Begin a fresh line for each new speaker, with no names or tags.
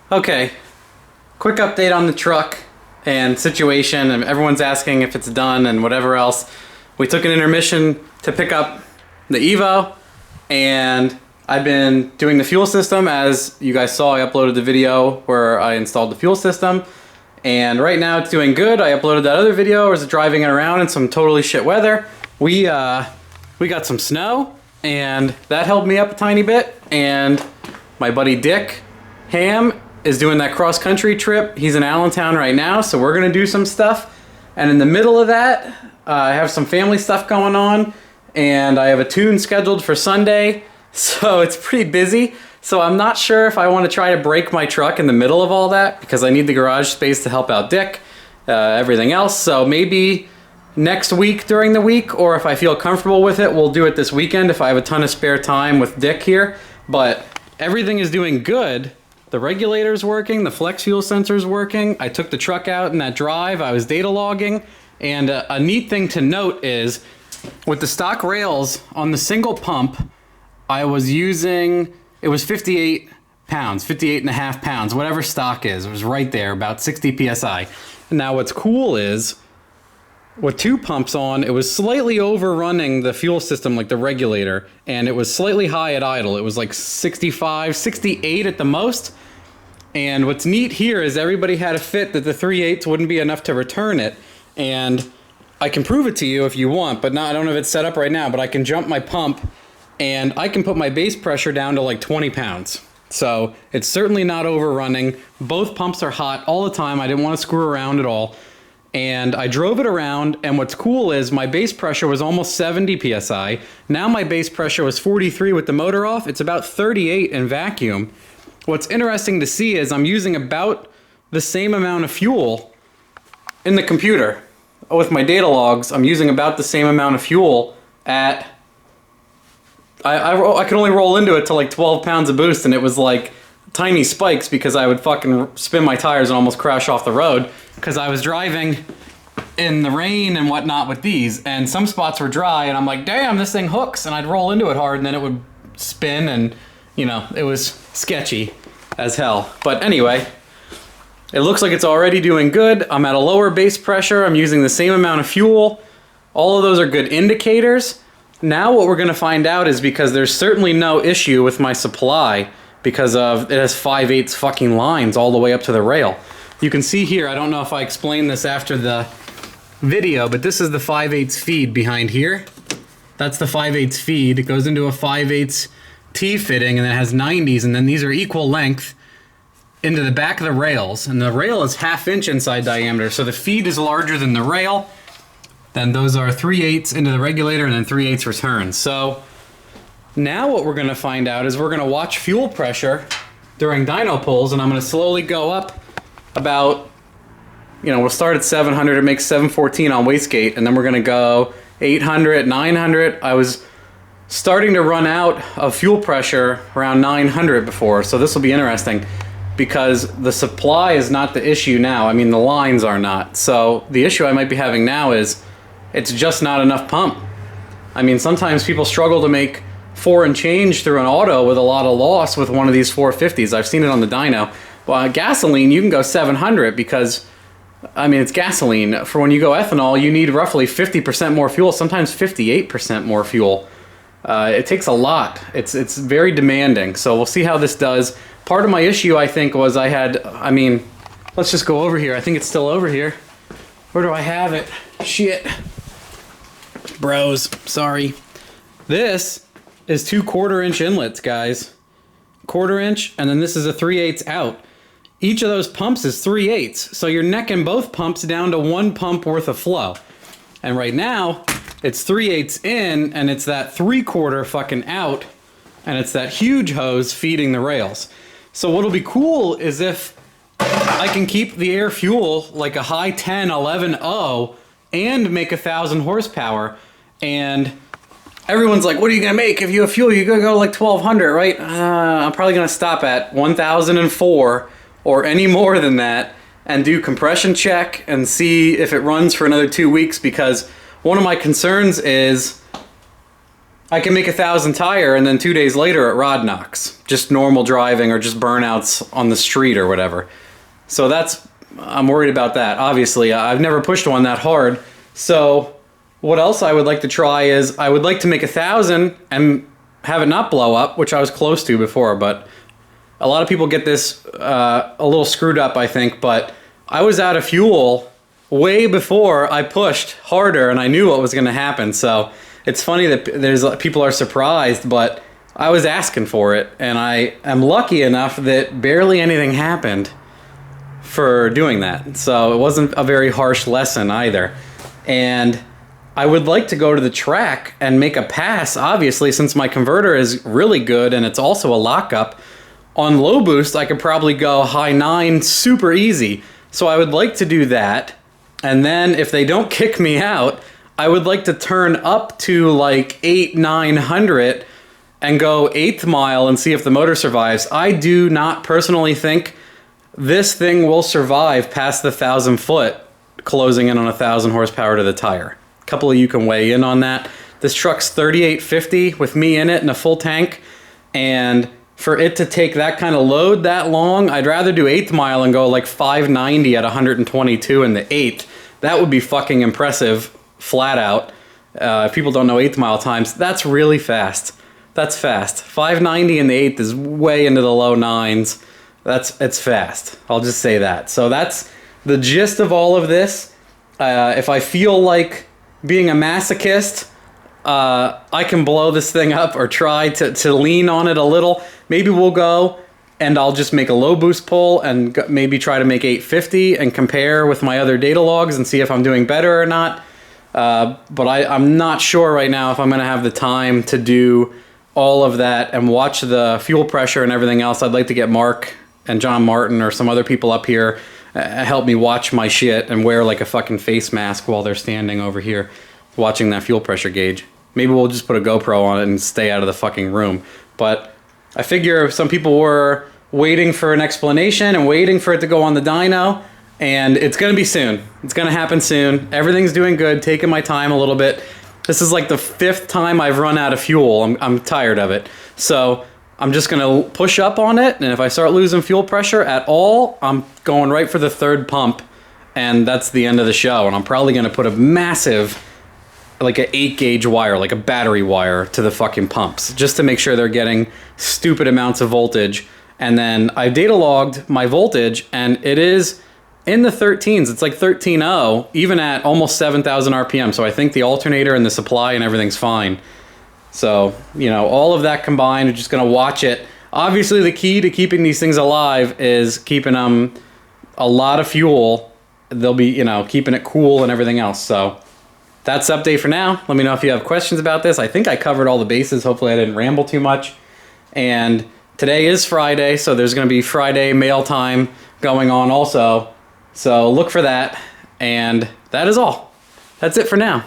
Okay, quick update on the truck and situation, and everyone's asking if it's done and whatever else. We took an intermission to pick up the Evo, and I've been doing the fuel system. As you guys saw, I uploaded the video where I installed the fuel system, and right now it's doing good. I uploaded that other video where I was driving it around in some totally shit weather. We got some snow, and that helped me up a tiny bit, and my buddy Dick Ham is doing that cross-country trip. He's in Allentown right now, so we're gonna do some stuff. And in the middle of that, I have some family stuff going on, and I have a tune scheduled for Sunday, so it's pretty busy. So I'm not sure if I want to try to break my truck in the middle of all that, because I need the garage space to help out Dick, everything else. So maybe next week during the week, or if I feel comfortable with it, we'll do it this weekend if I have a ton of spare time with Dick here. But everything is doing good. The regulator's working, the flex fuel sensor's working. I took the truck out in that drive, I was data logging, and a neat thing to note is, with the stock rails on the single pump, I was using, it was 58 pounds, 58 and a half pounds, whatever stock is. It was right there, about 60 PSI. Now what's cool is, with two pumps on, it was slightly overrunning the fuel system, like the regulator, and it was slightly high at idle. It was like 65, 68 at the most. And what's neat here is everybody had a fit that the 3/8 wouldn't be enough to return it. And I can prove it to you if you want, but I don't know if it's set up right now, but I can jump my pump and I can put my base pressure down to like 20 pounds. So it's certainly not overrunning. Both pumps are hot all the time. I didn't want to screw around at all. And I drove it around, and what's cool is my base pressure was almost 70 PSI. Now my base pressure was 43 with the motor off. It's about 38 in vacuum. What's interesting to see is I'm using about the same amount of fuel in the computer. With my data logs, I'm using about the same amount of fuel at... I could only roll into it to like 12 pounds of boost, and it was like tiny spikes because I would fucking spin my tires and almost crash off the road because I was driving in the rain and whatnot with these, and some spots were dry, and I'm like, damn, this thing hooks, and I'd roll into it hard, and then it would spin, and you know, it was sketchy as hell. But anyway, it looks like it's already doing good. I'm at a lower base pressure. I'm using the same amount of fuel. All of those are good indicators. Now what we're gonna find out is, because there's certainly no issue with my supply, because of it has 5/8 fucking lines all the way up to the rail. You can see here, I don't know if I explained this after the video, but this is the 5/8 feed behind here. That's the 5/8 feed. It goes into a 5/8 T fitting, and then it has 90s, and then these are equal length into the back of the rails, and the rail is 1/2 inch inside diameter, so the feed is larger than the rail. Then those are 3/8 into the regulator, and then 3/8 return. So now what we're gonna find out is we're gonna watch fuel pressure during dyno pulls, and I'm gonna slowly go up about, you know, we'll start at 700, it makes 714 on wastegate, and then we're gonna go 800, 900. I was starting to run out of fuel pressure around 900 before, so this will be interesting because the supply is not the issue now. I mean, the lines are not. So the issue I might be having now is it's just not enough pump. I mean, sometimes people struggle to make 4 and change through an auto with a lot of loss with one of these 450s. I've seen it on the dyno. Well, gasoline, you can go 700 because, I mean, it's gasoline. For when you go ethanol, you need roughly 50% more fuel, sometimes 58% more fuel. It takes a lot. It's very demanding. So we'll see how this does. Part of my issue, I think, was I mean, let's just go over here. I think it's still over here. Where do I have it? Shit. Bros, sorry. This is 2 1/4 inch inlets, guys. 1/4 inch, and then this is a 3/8 out. Each of those pumps is 3/8, so you're necking both pumps down to 1 pump worth of flow. And right now, it's 3/8 in, and it's that 3/4 fucking out, and it's that huge hose feeding the rails. So what'll be cool is if I can keep the air fuel like a high 10, 11.0 and make 1,000 horsepower, and everyone's like, what are you gonna make? If you have fuel, you're gonna go like 1,200, right? I'm probably gonna stop at 1,004 or any more than that and do compression check and see if it runs for another 2 weeks, because one of my concerns is I can make 1,000 tire and then 2 days later it rod knocks. Just normal driving or just burnouts on the street or whatever. So I'm worried about that. Obviously, I've never pushed one that hard. So what else I would like to try is I would like to make 1,000 and have it not blow up, which I was close to before, but a lot of people get this a little screwed up, I think, but I was out of fuel way before I pushed harder and I knew what was going to happen. So it's funny that people are surprised, but I was asking for it, and I am lucky enough that barely anything happened for doing that. So it wasn't a very harsh lesson either. And I would like to go to the track and make a pass, obviously, since my converter is really good and it's also a lockup. On low boost, I could probably go high 9 super easy. So I would like to do that. And then if they don't kick me out, I would like to turn up to like 800-900 and go 8th mile and see if the motor survives. I do not personally think this thing will survive past the 1,000 foot, closing in on 1,000 horsepower to the tire. A couple of you can weigh in on that. This truck's 3850 with me in it and a full tank, and for it to take that kind of load that long, I'd rather do 8th mile and go like 590 at 122 in the 8th. That would be fucking impressive, flat out. If people don't know 8th mile times, that's really fast. That's fast. 590 in the 8th is way into the low 9s. It's fast. I'll just say that. So that's the gist of all of this. If I feel like being a masochist, I can blow this thing up or try to lean on it a little. Maybe we'll go and I'll just make a low boost pull and maybe try to make 850 and compare with my other data logs and see if I'm doing better or not. But I'm not sure right now if I'm going to have the time to do all of that and watch the fuel pressure and everything else. I'd like to get Mark and John Martin or some other people up here help me watch my shit and wear like a fucking face mask while they're standing over here watching that fuel pressure gauge. Maybe we'll just put a GoPro on it and stay out of the fucking room. But I figure some people were waiting for an explanation and waiting for it to go on the dyno, and it's going to be soon. It's going to happen soon. Everything's doing good, taking my time a little bit. This is like the 5th time I've run out of fuel. I'm tired of it. So I'm just going to push up on it, and if I start losing fuel pressure at all, I'm going right for the 3rd pump, and that's the end of the show. And I'm probably going to put a massive, like an 8 gauge wire, like a battery wire to the fucking pumps, just to make sure they're getting stupid amounts of voltage. And then I data logged my voltage, and it is in the 13s. It's like 13.0, even at almost 7,000 RPM. So I think the alternator and the supply and everything's fine. So, you know, all of that combined, we're just going to watch it. Obviously, the key to keeping these things alive is keeping them a lot of fuel. They'll be, you know, keeping it cool and everything else. So that's the update for now. Let me know if you have questions about this. I think I covered all the bases. Hopefully I didn't ramble too much. And today is Friday, so there's going to be Friday mail time going on also. So look for that. And that is all. That's it for now.